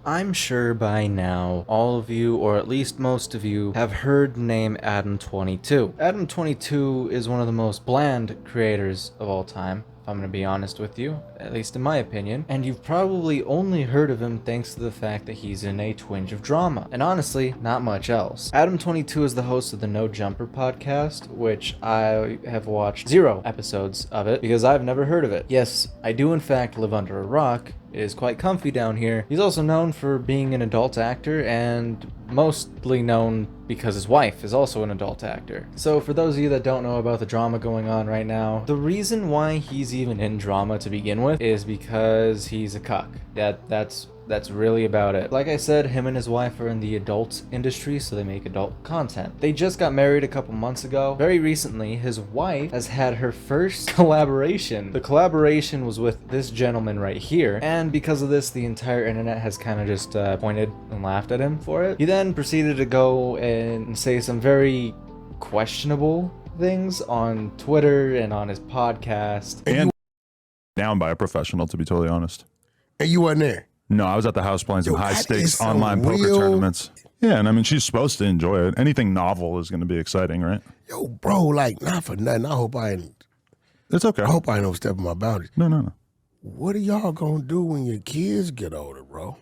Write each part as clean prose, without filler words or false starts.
I'm sure by now all of you, or at least most of you, have heard the name Adam22. Adam22 is one of the most bland creators of all time, if I'm gonna be honest with you, at least in my opinion, and you've probably only heard of him thanks to the fact that he's in a twinge of drama, and honestly, not much else. Adam22 is the host of the No Jumper podcast, which I have watched 0 episodes of it because I've never heard of it. Yes, I do in fact live under a rock. It is quite comfy down here. He's also known for being an adult actor, and mostly known because his wife is also an adult actor. So for those of you that don't know about the drama going on right now, the reason why he's even in drama to begin with is because he's a cuck. That's really about it. Like I said, him and his wife are in the adult industry, so they make adult content. They just got married a couple months ago. Very recently, his wife has had her first collaboration. The collaboration was with this gentleman right here, and because of this, the entire internet has kind of just pointed and laughed at him for it. He then proceeded to go and say some very questionable things on Twitter and on his podcast. And down by a professional, to be totally honest. And you weren't there? No, I was at the house playing some high-stakes online poker tournaments. Yeah, and I mean, she's supposed to enjoy it. Anything novel is going to be exciting, right? Yo, bro, like, not for nothing. I hope I ain't... It's okay. I hope I ain't overstepping my boundaries. No. What are y'all going to do when your kids get older, bro?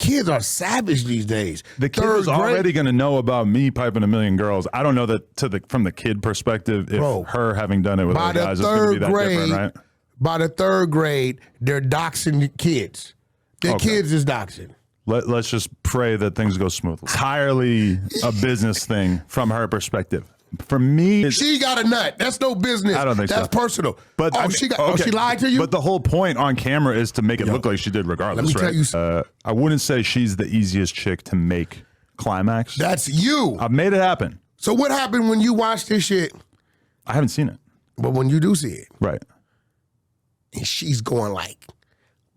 Kids are savage these days. The kid was already going to know about me piping a million girls. I don't know that from the kid perspective, if her having done it with other guys is going to be that different, right? By the 3rd grade, they're doxing the kids. Their kids is doxing. Let's just pray that things go smoothly. Entirely a business thing from her perspective. For me, she got a nut. That's no business. I don't think That's personal. But she lied to you. But the whole point on camera is to make it look like she did regardless. Let me tell you, I wouldn't say she's the easiest chick to make climax. That's you. I've made it happen. So what happened when you watched this shit? I haven't seen it. But when you do see it, right? And she's going like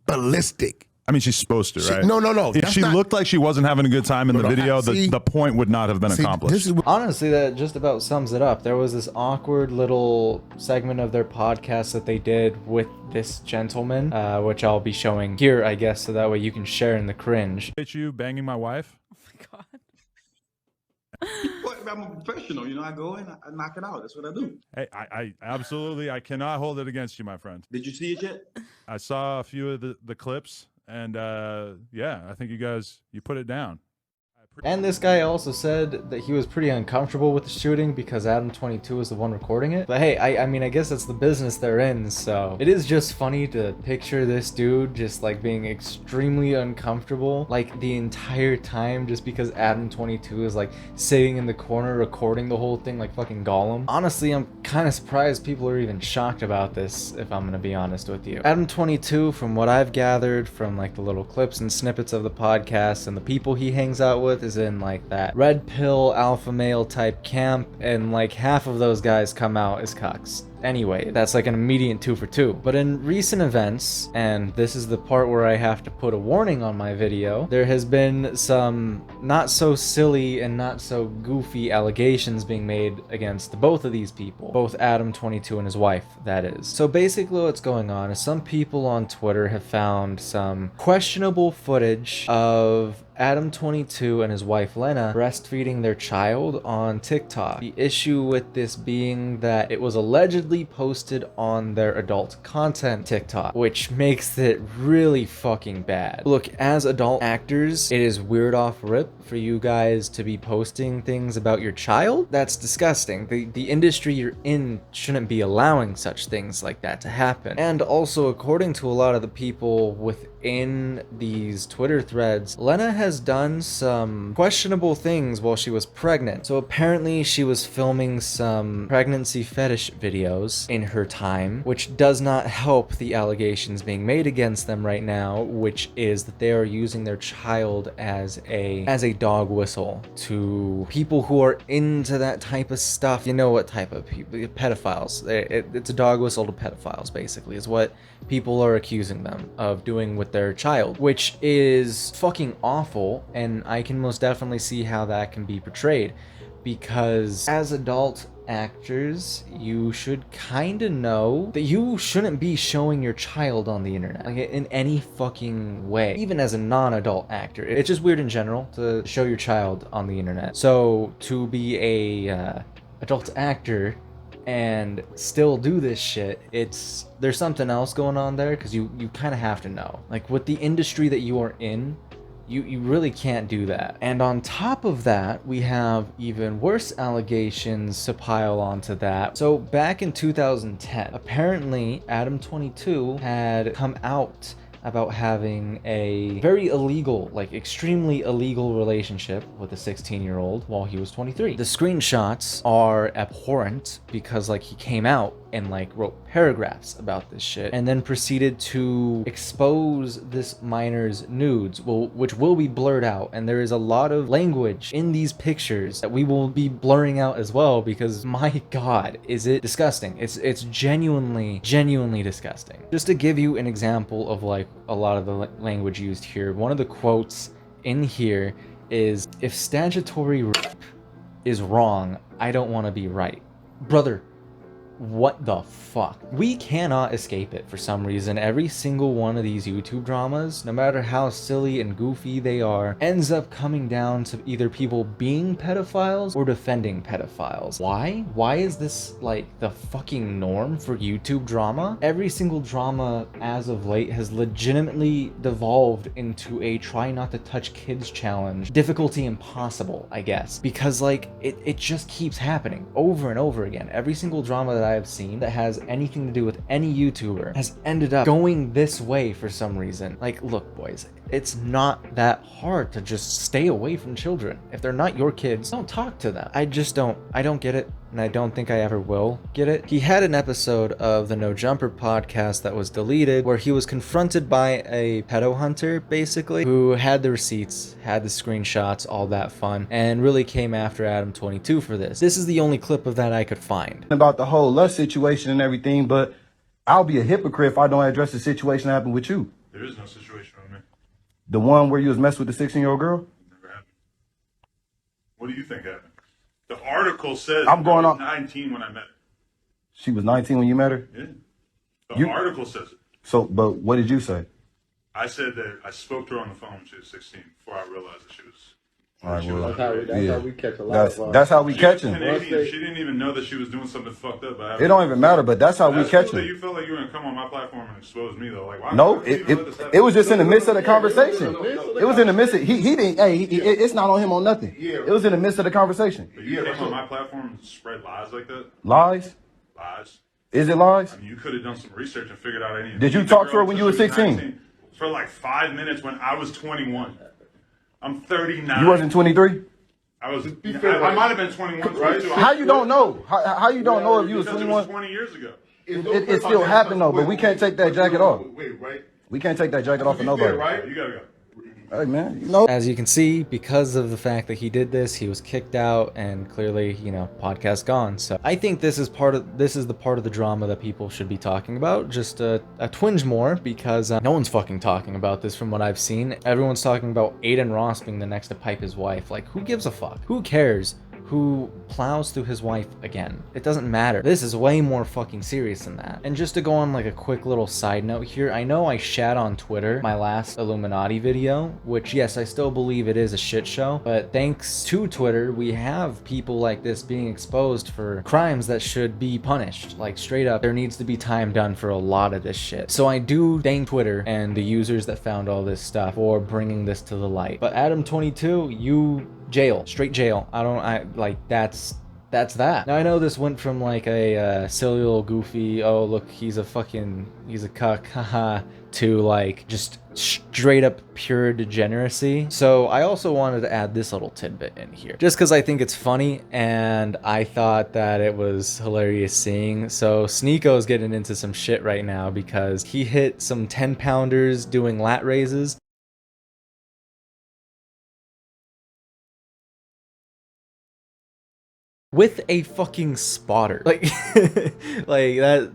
ballistic. I mean, she's supposed to, right? No. If she looked like she wasn't having a good time in the video, the point would not have been accomplished. Honestly, that just about sums it up. There was this awkward little segment of their podcast that they did with this gentleman, which I'll be showing here, I guess, so that way you can share in the cringe. Hit you banging my wife? Oh my God. I'm a professional, you know. I go in, I knock it out. That's what I do. Hey, I absolutely, I cannot hold it against you, my friend. Did you see it yet? I saw a few of the clips, and yeah, I think you put it down. And this guy also said that he was pretty uncomfortable with the shooting because Adam22 was the one recording it. But hey, I mean, I guess that's the business they're in, so it is just funny to picture this dude just like being extremely uncomfortable like the entire time just because Adam22 is like sitting in the corner recording the whole thing like fucking Gollum. Honestly, I'm kind of surprised people are even shocked about this, if I'm gonna be honest with you. Adam22, from what I've gathered from like the little clips and snippets of the podcast and the people he hangs out with, is in like that red pill alpha male type camp, and like half of those guys come out as cucks. Anyway, that's like an immediate 2 for 2. But in recent events, and this is the part where I have to put a warning on my video, there has been some not so silly and not so goofy allegations being made against both of these people. Both Adam22 and his wife, that is. So basically what's going on is some people on Twitter have found some questionable footage of Adam22 and his wife Lena breastfeeding their child on TikTok. The issue with this being that it was allegedly posted on their adult content TikTok, which makes it really fucking bad. Look, as adult actors, it is weird off rip for you guys to be posting things about your child. That's disgusting. The industry you're in shouldn't be allowing such things like that to happen. And also, according to a lot of the people within these Twitter threads, Lena has done some questionable things while she was pregnant. So apparently she was filming some pregnancy fetish videos in her time, which does not help the allegations being made against them right now, which is that they are using their child as a dog whistle to people who are into that type of stuff. You know what type of people? Pedophiles. It's a dog whistle to pedophiles, basically, is what people are accusing them of doing with their child, which is fucking awful, and I can most definitely see how that can be portrayed. because as adult actors, you should kind of know that you shouldn't be showing your child on the internet, like in any fucking way, even as a non-adult actor. It's just weird in general to show your child on the internet. So to be a adult actor and still do this shit, there's something else going on there, because you kind of have to know, like with the industry that you are in, you really can't do that. And on top of that, we have even worse allegations to pile onto that. So back in 2010, apparently Adam22 had come out about having a very illegal, like extremely illegal relationship with a 16-year-old while he was 23. The screenshots are abhorrent because like he came out and like wrote paragraphs about this shit and then proceeded to expose this minor's nudes, which will be blurred out, and there is a lot of language in these pictures that we will be blurring out as well, because my god, is it disgusting. It's genuinely disgusting. Just to give you an example of like a lot of the language used here, one of the quotes in here is, "If statutory rape is wrong, I don't want to be right." Brother, what the fuck? We cannot escape it for some reason. Every single one of these YouTube dramas, no matter how silly and goofy they are, ends up coming down to either people being pedophiles or defending pedophiles. Why? Why is this like the fucking norm for YouTube drama? Every single drama as of late has legitimately devolved into a try not to touch kids challenge. Difficulty impossible, I guess. Because like, it just keeps happening over and over again. Every single drama that I have seen that has anything to do with any YouTuber has ended up going this way for some reason. Like, look boys, it's not that hard to just stay away from children. If they're not your kids, don't talk to them. I don't get it, and I don't think I ever will get it. He had an episode of the No Jumper podcast that was deleted where he was confronted by a pedo hunter, basically, who had the receipts, had the screenshots, all that fun, and really came after Adam22 for this. This is the only clip of that I could find. About the whole lust situation and everything, but I'll be a hypocrite if I don't address the situation that happened with you. There is no situation with me. The one where you was messing with the 16-year-old girl? Never happened. What do you think happened? The article says I'm going on 19 when I met her. She was 19 when you met her? Yeah. The article says it. So, but what did you say? I said that I spoke to her on the phone when she was 16 before I realized that she was. All right, well, that's how we catch a lot of that's how we catch him. She didn't even know that she was doing something fucked up. It don't even matter, but that's how we catch him. You felt like you were gonna come on my platform and expose me though. Like, why? No, it was just in the midst of the conversation. It was in the midst of he didn't. Hey, it's not on him on nothing. It was in the midst of the conversation. But you came on my platform and spread lies like that. Lies? Lies. Is it lies? I mean, you could have done some research and figured out any. Did you talk to her when you were 16? For like 5 minutes when I was 21. I'm 39. You wasn't 23? I might have been 21. Right? How you don't know? How you don't know if you was 21? It was 20 years ago. It still happened though, but we can't take that jacket off. We can't take that jacket off of nobody. Right? You gotta go. Hey man, you know. As you can see, because of the fact that he did this, he was kicked out, and clearly, you know, podcast gone. So I think this is the part of the drama that people should be talking about, just a twinge more, because no one's fucking talking about this from what I've seen. Everyone's talking about Aiden Ross being the next to pipe his wife. Like, who gives a fuck? Who cares who plows through his wife again? It doesn't matter. This is way more fucking serious than that. And just to go on like a quick little side note here, I know I shat on Twitter my last Illuminati video, which yes, I still believe it is a shit show, but thanks to Twitter, we have people like this being exposed for crimes that should be punished. Like straight up, there needs to be time done for a lot of this shit. So I do thank Twitter and the users that found all this stuff for bringing this to the light. But Adam22, you jail, straight jail. That's that. Now I know this went from like a silly little goofy, oh look, he's a cuck, haha, to like just straight up pure degeneracy. So I also wanted to add this little tidbit in here, just because I think it's funny and I thought that it was hilarious seeing. So Sneako's getting into some shit right now because he hit some 10-pounders doing lat raises. With a fucking spotter. Like,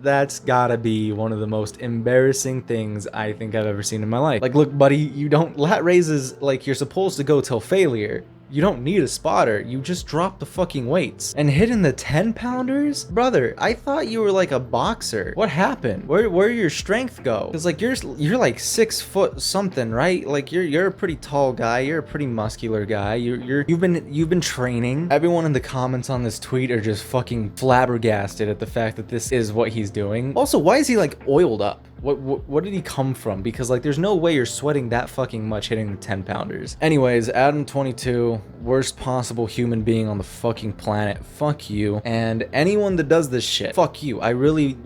that's gotta be one of the most embarrassing things I think I've ever seen in my life. Like, look, buddy, you don't lat raises, like, you're supposed to go till failure. You don't need a spotter, you just drop the fucking weights. And hitting the 10-pounders? Brother, I thought you were like a boxer. What happened? Where your strength go? Cause like you're like 6 foot something, right? Like you're a pretty tall guy, you're a pretty muscular guy. You've been training. Everyone in the comments on this tweet are just fucking flabbergasted at the fact that this is what he's doing. Also, why is he like oiled up? What did he come from? Because like there's no way you're sweating that fucking much hitting the 10-pounders. Anyways, Adam22, worst possible human being on the fucking planet. Fuck you. And anyone that does this shit, fuck you.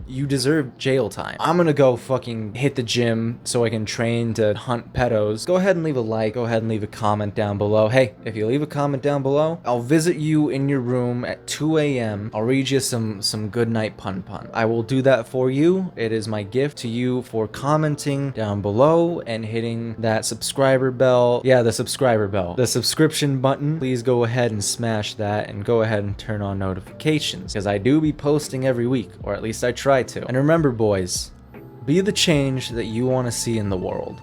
You deserve jail time. I'm gonna go fucking hit the gym so I can train to hunt pedos. Go ahead and leave a like, go ahead and leave a comment down below. Hey, if you leave a comment down below, I'll visit you in your room at 2 a.m. I'll read you some good night pun. I will do that for you. It is my gift to you for commenting down below and hitting that subscriber bell. Yeah, the subscriber bell. The subscription button. Please go ahead and smash that and go ahead and turn on notifications because I do be posting every week, or at least I try to. And remember, boys, be the change that you want to see in the world.